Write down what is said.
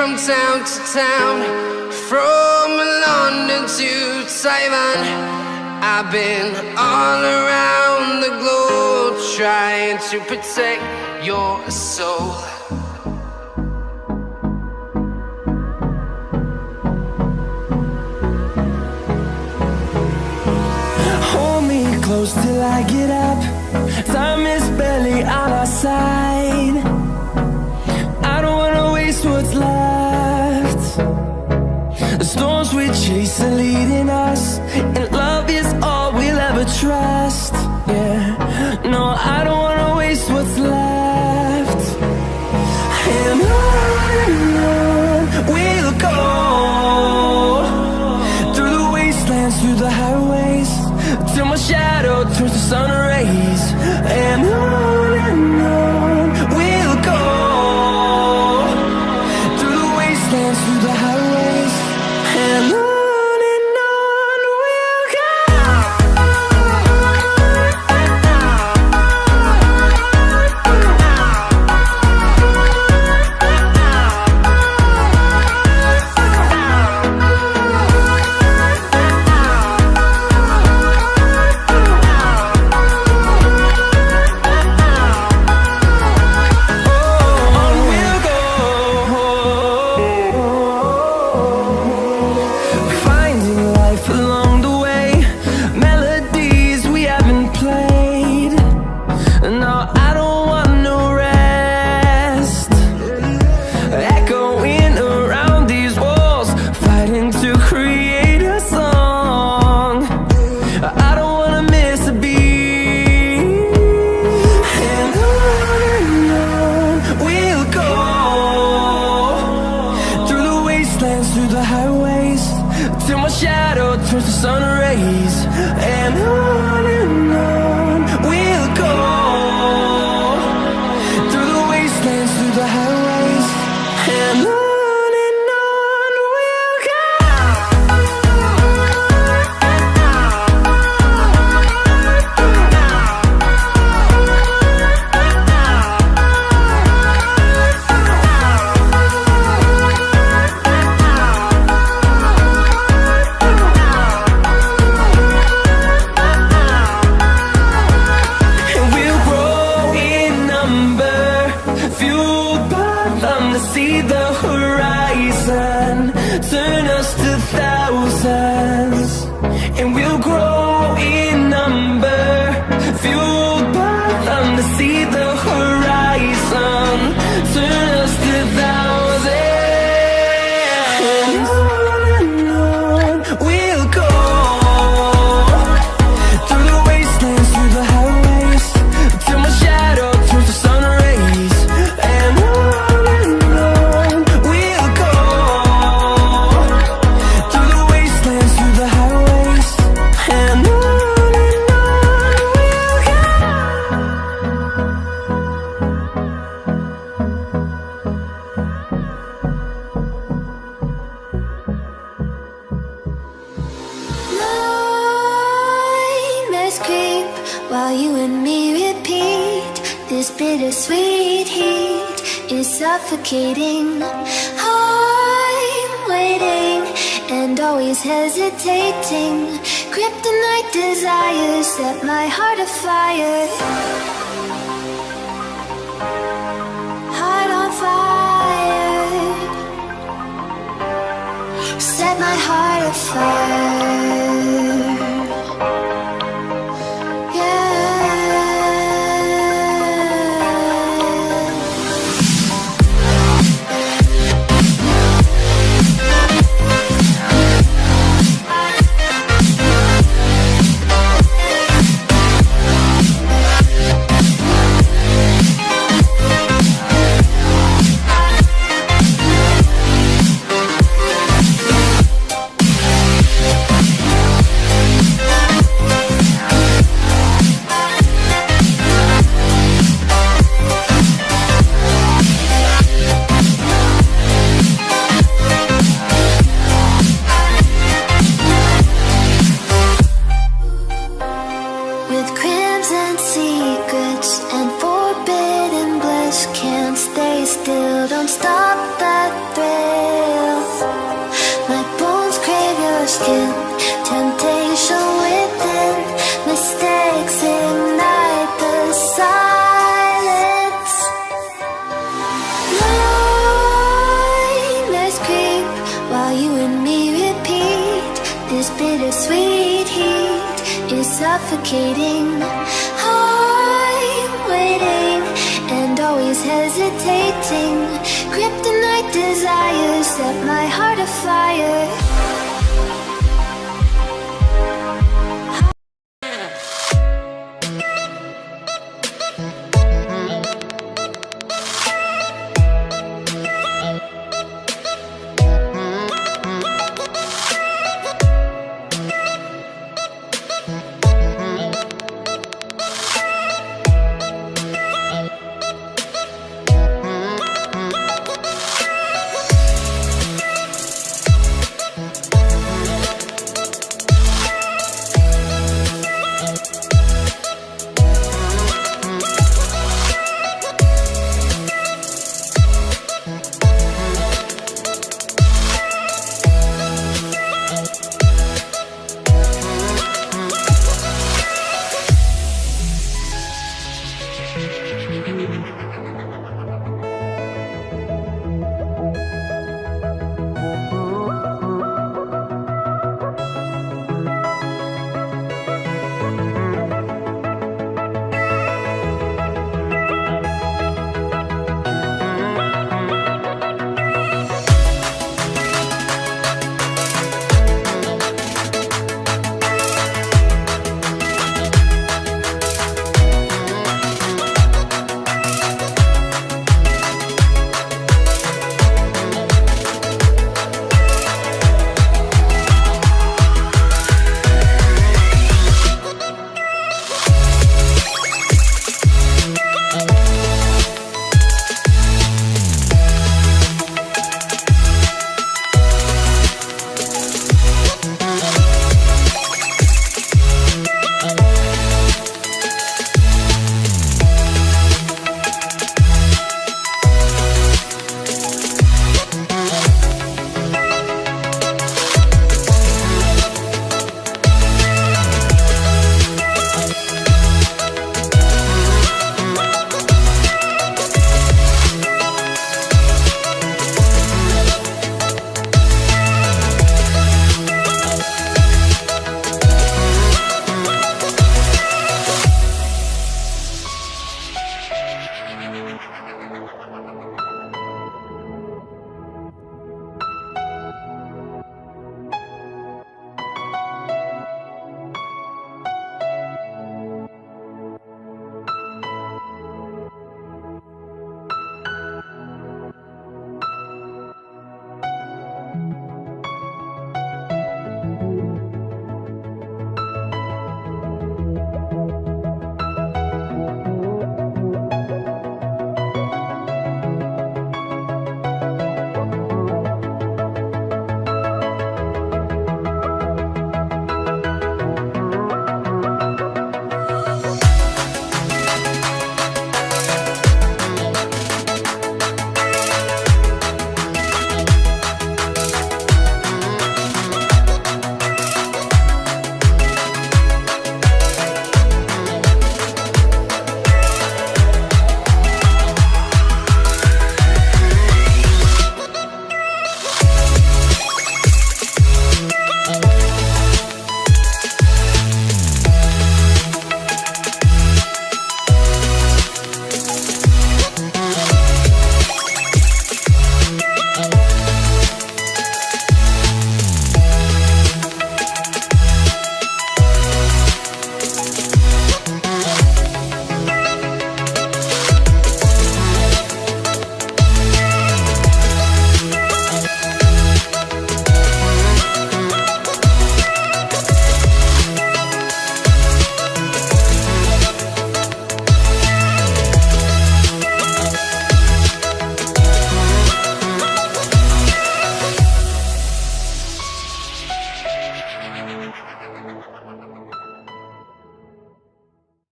from town to town, from London to Taiwan. I've been all around the globe trying to protect your soul. Hold me close till I get up. Time is barely on our side. I don't wanna waste what's left. The storms we chase are leading us, and love is all we'll ever trust. Yeah, no, I don't wanna waste what's left. And on we'll go, through the wastelands, through the highways, till my shadow turns to sun rays. And on we'll go, through the wastelands, through the highways, and on we'll go. Through the highways, till my shadow turns to sun rays. And on we'll go, through the wastelands, through the highways, and on we'll go. See the horizon turn us to thousands, and we'll grow in number, fueled by them. To see the horizon turn us to thousands, and on we'll go, through the wastelands, through the highways, till my shadow turns to sun rays. And while you and me repeat, this bittersweet heat is suffocating. I'm waiting and always hesitating. Kryptonite desires set my heart afire. Heart on fire. Set my heart afire. suffocating. I'm waiting and always hesitating. Kryptonite desires set my heart afire.